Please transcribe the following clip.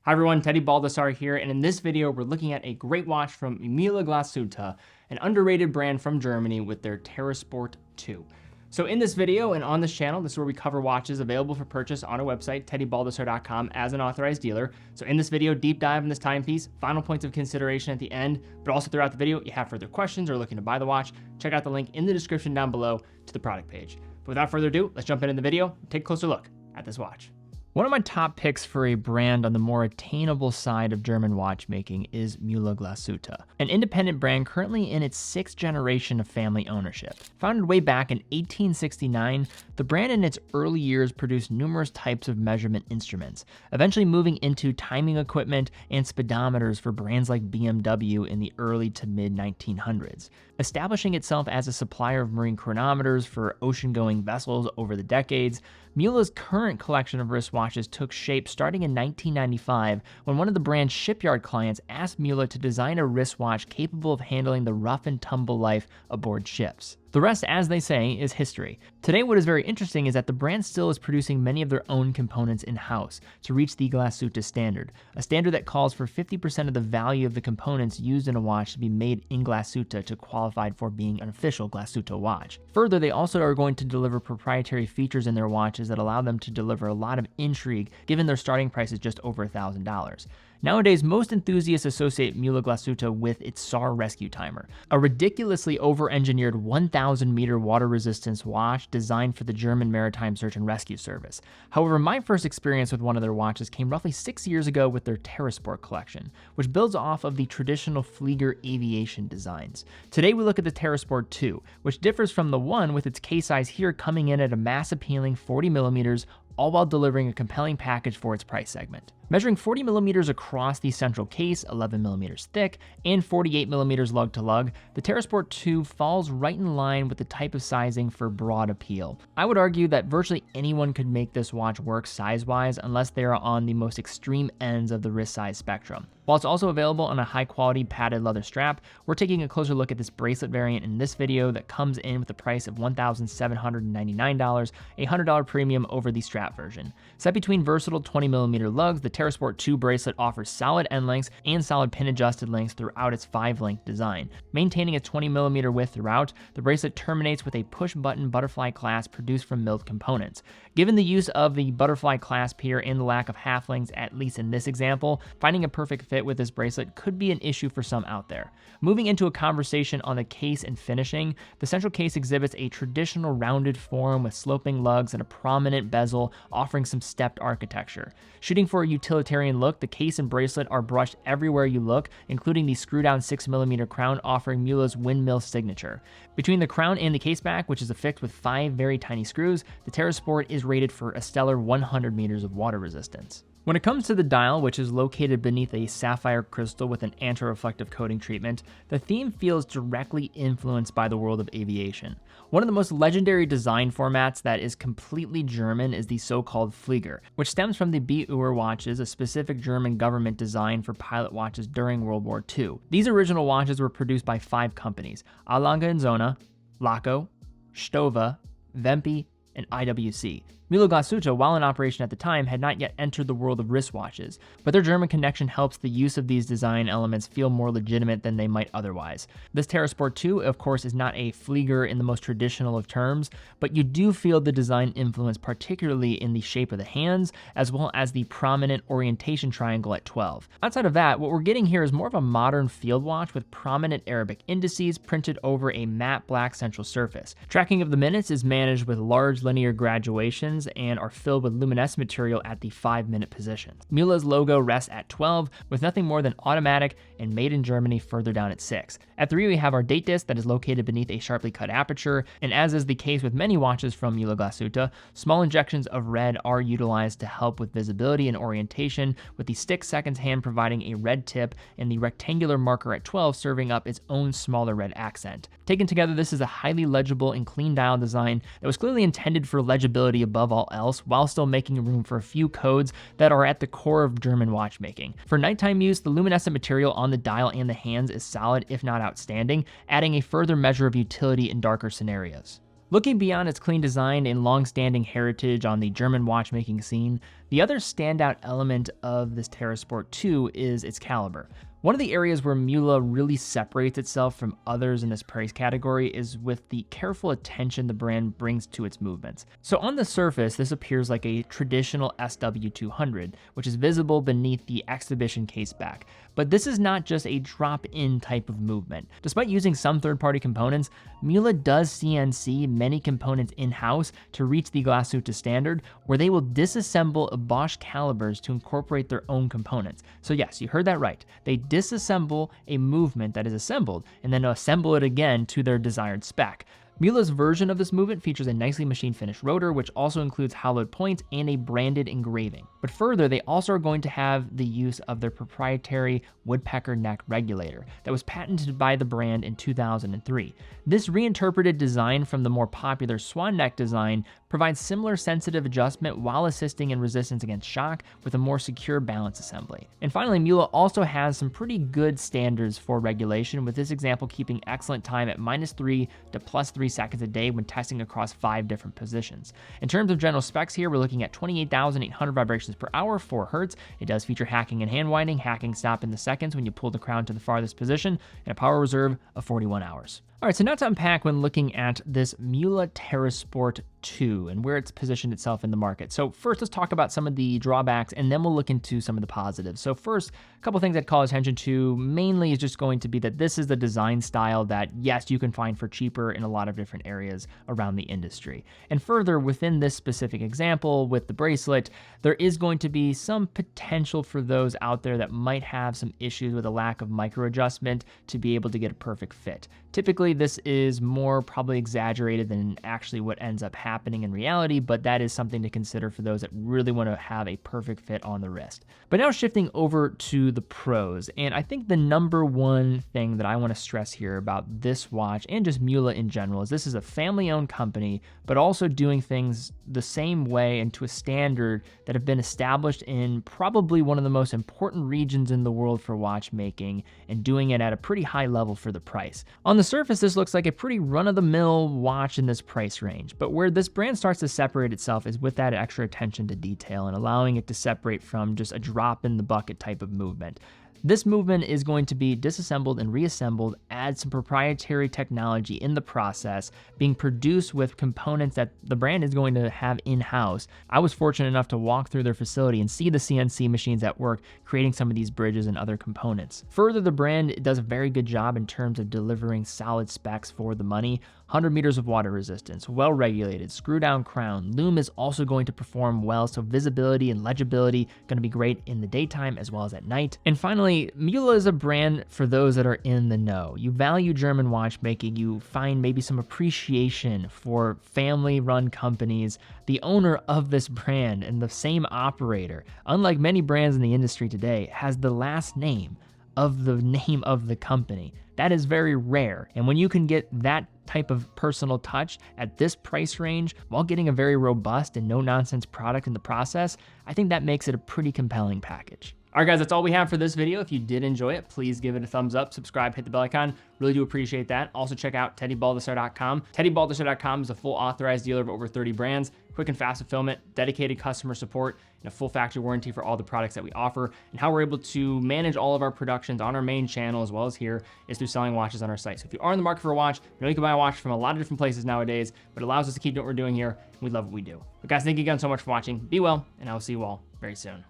Hi everyone, Teddy Baldassarre here, and in this video we're looking at a great watch from Mühle Glashütte, an underrated brand from Germany with their Terrasport 2. So in this video and on this channel, this is where we cover watches available for purchase on our website, teddybaldassarre.com, as an authorized dealer. So in this video, deep dive in this timepiece, final points of consideration at the end, but also throughout the video, if you have further questions or looking to buy the watch, check out the link in the description down below to the product page. But without further ado, let's jump into the video and take a closer look at this watch. One of my top picks for a brand on the more attainable side of German watchmaking is Mühle Glashütte, an independent brand currently in its 6th generation of family ownership. Founded way back in 1869, the brand in its early years produced numerous types of measurement instruments, eventually moving into timing equipment and speedometers for brands like BMW in the early to mid 1900s. Establishing itself as a supplier of marine chronometers for ocean-going vessels over the decades, Mühle's current collection of wristwatches took shape starting in 1995 when one of the brand's shipyard clients asked Mühle to design a wristwatch capable of handling the rough and tumble life aboard ships. The rest, as they say, is history. Today, what is very interesting is that the brand still is producing many of their own components in-house to reach the Glashütte standard, a standard that calls for 50% of the value of the components used in a watch to be made in Glashütte to qualify for being an official Glashütte watch. Further, they also are going to deliver proprietary features in their watches that allow them to deliver a lot of intrigue given their starting price is just over $1,000. Nowadays, most enthusiasts associate Mühle Glashütte with its SAR rescue timer, a ridiculously over-engineered 1,000-meter water resistance watch designed for the German Maritime Search and Rescue Service. However, my first experience with one of their watches came roughly 6 years ago with their Terrasport collection, which builds off of the traditional Flieger aviation designs. Today, we look at the Terrasport 2, which differs from the one with its case size here coming in at a mass-appealing 40 millimeters, all while delivering a compelling package for its price segment. Measuring 40 millimeters across the central case, 11 millimeters thick, and 48 millimeters lug to lug, the Terrasport 2 falls right in line with the type of sizing for broad appeal. I would argue that virtually anyone could make this watch work size-wise unless they are on the most extreme ends of the wrist size spectrum. While it's also available on a high-quality padded leather strap, we're taking a closer look at this bracelet variant in this video that comes in with a price of $1,799, a $100 premium over the strap version. Set between versatile 20mm lugs, the Terrasport 2 bracelet offers solid end lengths and solid pin-adjusted lengths throughout its 5-link design. Maintaining a 20mm width throughout, the bracelet terminates with a push-button butterfly clasp produced from milled components. Given the use of the butterfly clasp here and the lack of half links, at least in this example, finding a perfect fit with this bracelet could be an issue for some out there. Moving into a conversation on the case and finishing, the central case exhibits a traditional rounded form with sloping lugs and a prominent bezel offering some stepped architecture. Shooting for a utilitarian look, the case and bracelet are brushed everywhere you look, including the screw-down 6mm crown offering Mühle's windmill signature. Between the crown and the case back, which is affixed with 5 very tiny screws, the Terrasport is rated for a stellar 100 meters of water resistance. When it comes to the dial, which is located beneath a sapphire crystal with an anti-reflective coating treatment, the theme feels directly influenced by the world of aviation. One of the most legendary design formats that is completely German is the so-called Flieger, which stems from the B-Uhr watches, a specific German government design for pilot watches during World War II. These original watches were produced by 5 companies: A. Lange & Söhne, Laco, Stove, Vempi, and IWC. Mühle Glashütte, while in operation at the time, had not yet entered the world of wristwatches, but their German connection helps the use of these design elements feel more legitimate than they might otherwise. This Terrasport 2, of course, is not a Flieger in the most traditional of terms, but you do feel the design influence, particularly in the shape of the hands, as well as the prominent orientation triangle at 12. Outside of that, what we're getting here is more of a modern field watch with prominent Arabic indices printed over a matte black central surface. Tracking of the minutes is managed with large linear graduations and are filled with luminescent material at the 5-minute positions. Mühle's logo rests at 12, with nothing more than automatic and made in Germany further down at 6. At 3, we have our date disc that is located beneath a sharply cut aperture, and as is the case with many watches from Mühle Glashütte, small injections of red are utilized to help with visibility and orientation, with the stick seconds hand providing a red tip and the rectangular marker at 12 serving up its own smaller red accent. Taken together, this is a highly legible and clean dial design that was clearly intended for legibility above all else, while still making room for a few codes that are at the core of German watchmaking. For nighttime use, the luminescent material on the dial and the hands is solid, if not outstanding, adding a further measure of utility in darker scenarios. Looking beyond its clean design and long-standing heritage on the German watchmaking scene, The other standout element of this Terrasport 2 is its caliber. One of the areas where Mühle really separates itself from others in this price category is with the careful attention the brand brings to its movements. So on the surface, this appears like a traditional SW200, which is visible beneath the exhibition case back. But this is not just a drop-in type of movement. Despite using some third-party components, Mühle does CNC many components in-house to reach the Glashütte standard, where they will disassemble Bosch calibers to incorporate their own components. So yes, you heard that right. They disassemble a movement that is assembled and then assemble it again to their desired spec. Mühle's version of this movement features a nicely machine-finished rotor, which also includes hollowed points and a branded engraving. But further, they also are going to have the use of their proprietary woodpecker neck regulator that was patented by the brand in 2003. This reinterpreted design from the more popular swan neck design provides similar sensitive adjustment while assisting in resistance against shock with a more secure balance assembly. And finally, Mühle also has some pretty good standards for regulation, with this example keeping excellent time at -3 to +3 seconds a day when testing across 5 different positions. In terms of general specs here, we're looking at 28,800 vibrations per hour, 4 Hz. It does feature hacking and hand winding. Hacking stop in the seconds when you pull the crown to the farthest position, and a power reserve of 41 hours. All right, so now to unpack when looking at this Mühle Terrasport 2 and where it's positioned itself in the market. So first, let's talk about some of the drawbacks, and then we'll look into some of the positives. So first, a couple things I'd call attention to mainly is just going to be that this is the design style that, yes, you can find for cheaper in a lot of different areas around the industry. And further, within this specific example with the bracelet, there is going to be some potential for those out there that might have some issues with a lack of micro adjustment to be able to get a perfect fit. Typically, this is more probably exaggerated than actually what ends up happening in reality, but that is something to consider for those that really want to have a perfect fit on the wrist. But now shifting over to the pros, and I think the number one thing that I want to stress here about this watch and just Mühle in general is this is a family-owned company, but also doing things the same way and to a standard that have been established in probably one of the most important regions in the world for watchmaking, and doing it at a pretty high level for the price. On the surface, this looks like a pretty run-of-the-mill watch in this price range, but where this brand starts to separate itself is with that extra attention to detail and allowing it to separate from just a drop in the bucket type of movement. This movement is going to be disassembled and reassembled, add some proprietary technology in the process, being produced with components that the brand is going to have in-house. I was fortunate enough to walk through their facility and see the CNC machines at work, creating some of these bridges and other components. Further, the brand does a very good job in terms of delivering solid specs for the money. 100 meters of water resistance, well-regulated, screw-down crown. Lume is also going to perform well, so visibility and legibility going to be great in the daytime as well as at night. And finally, Mühle is a brand for those that are in the know. You value German watchmaking, you find maybe some appreciation for family-run companies. The owner of this brand and the same operator, unlike many brands in the industry today, has the last name of the name of the company. That is very rare. And when you can get that type of personal touch at this price range while getting a very robust and no-nonsense product in the process, I think that makes it a pretty compelling package. All right, guys, that's all we have for this video. If you did enjoy it, please give it a thumbs up, subscribe, hit the bell icon. Really do appreciate that. Also, check out TeddyBaldassarre.com. TeddyBaldassarre.com is a full authorized dealer of over 30 brands, quick and fast fulfillment, dedicated customer support, and a full factory warranty for all the products that we offer. And how we're able to manage all of our productions on our main channel as well as here is through selling watches on our site. So if you are in the market for a watch, you know you can buy a watch from a lot of different places nowadays, but it allows us to keep doing what we're doing here. We love what we do. But guys, thank you again so much for watching. Be well, and I will see you all very soon.